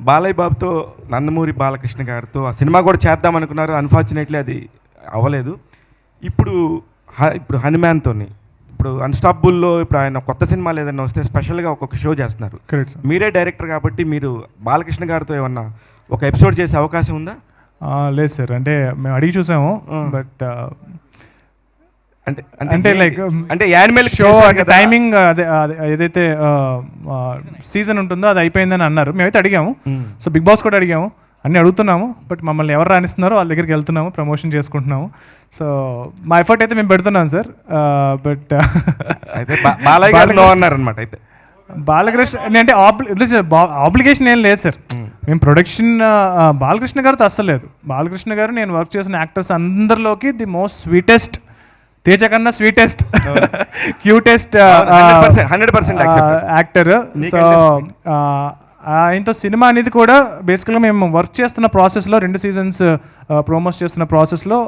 బాలయ్య బాబుతో నందమూరి బాలకృష్ణ గారితో ఆ సినిమా కూడా చేద్దాం అనుకున్నారు. అన్ఫార్చునేట్లీ అది అవ్వలేదు. ఇప్పుడు ఇప్పుడు హనుమాన్తోని, ఇప్పుడు అన్స్టాపబుల్లో ఇప్పుడు ఆయన కొత్త సినిమాలు ఏదైనా వస్తే స్పెషల్గా ఒక్కొక్క షో చేస్తున్నారు. మీరే డైరెక్టర్ కాబట్టి మీరు బాలకృష్ణ గారితో ఏమన్నా ఒక ఎపిసోడ్ చేసే అవకాశం ఉందా? లేదు సార్, అంటే మేము అడిగి చూసాము. బట్ అంటే లైక్ అంటే యానిమల్ షో అంటే టైమింగ్ అదే ఏదైతే సీజన్ ఉంటుందో అది అయిపోయిందని అన్నారు. మేమైతే అడిగాము. సో బిగ్ బాస్ కూడా అడిగాము, అన్నీ అడుగుతున్నాము. బట్ మమ్మల్ని ఎవరు రాణిస్తున్నారో వాళ్ళ దగ్గరికి వెళ్తున్నాము, ప్రమోషన్ చేసుకుంటున్నాము. సో మా ఎఫర్ట్ అయితే మేము పెడుతున్నాం సార్. బట్ బాలయ్య గారు అన్నారనమాట. అయితే బాలకృష్ణ అంటే ఆబ్లిగేషన్ ఏం లేదు సార్. మేము ప్రొడక్షన్ బాలకృష్ణ గారితో అస్సలు లేదు. బాలకృష్ణ గారు నేను వర్క్ చేసిన యాక్టర్స్ అందరిలోకి ది మోస్ట్ స్వీటెస్ట్, తేజ కన్నా స్వీటెస్ట్, క్యూటెస్ట్ యాక్టర్. సో ఆయనతో సినిమా అనేది కూడా బేసికల్గా మేము వర్క్ చేస్తున్న ప్రాసెస్లో 2 సీజన్స్ ప్రోమోస్ చేస్తున్న ప్రాసెస్లో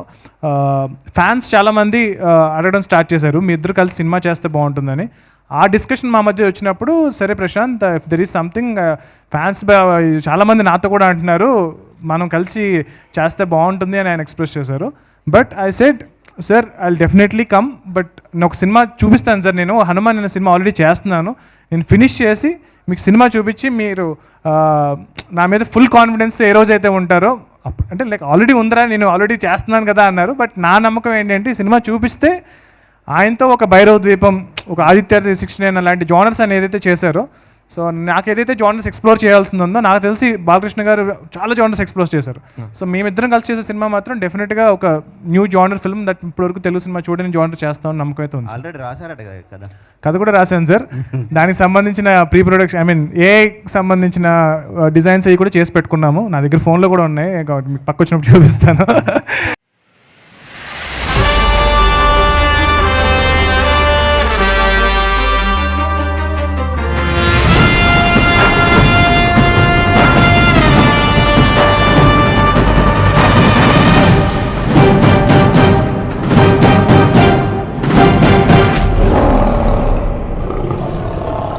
ఫ్యాన్స్ చాలామంది అడగడం స్టార్ట్ చేశారు, మీ ఇద్దరు కలిసి సినిమా చేస్తే బాగుంటుందని. ఆ డిస్కషన్ మా మధ్య వచ్చినప్పుడు, సరే Prashanth, if there is something, fans చాలామంది నాతో కూడా అంటున్నారు మనం కలిసి చేస్తే బాగుంటుంది అని ఆయన ఎక్స్ప్రెస్ చేశారు. But I said, sir I definitely come, but నేను ఒక సినిమా చూపిస్తాను సార్. నేను హనుమాన్ అనే సినిమా ఆల్రెడీ చేస్తున్నాను, నేను ఫినిష్ చేసి మీకు సినిమా చూపించి మీరు నా మీద ఫుల్ కాన్ఫిడెన్స్తో ఏ రోజైతే ఉంటారో, అంటే లైక్ ఆల్రెడీ ఉందరా, నేను ఆల్రెడీ చేస్తున్నాను కదా అన్నారు. బట్ నా నమ్మకం ఏంటంటే ఈ సినిమా చూపిస్తే ఆయనతో ఒక భైరవ ద్వీపం, ఒక ఆదిత్య 69 అలాంటి జానర్స్ అని ఏదైతే చేశారో, సో నాకు ఏదైతే జానర్స్ ఎక్స్ప్లోర్ చేయాల్సింది ఉందో, నాకు తెలిసి బాలకృష్ణ గారు చాలా జానర్స్ ఎక్స్ప్లోర్ చేశారు. సో మేమిద్దరం కలిసి చేసే సినిమా మాత్రం డెఫినెట్గా ఒక న్యూ జానర్ ఫిల్మ్ దట్ ఇప్పటివరకు తెలుగు సినిమా చూడని జానర్ చేస్తామని నమ్మకం అయితే ఉంది. ఆల్రెడీ రాశారట కదా, కథ కూడా రాశాను సార్. దానికి సంబంధించిన ప్రీ ప్రొడక్షన్, ఐ మీన్ ఏఐకి సంబంధించిన డిజైన్స్ అవి కూడా చేసి పెట్టుకున్నాము. నా దగ్గర ఫోన్లో కూడా ఉన్నాయి, మీకు పక్క వచ్చినప్పుడు చూపిస్తాను.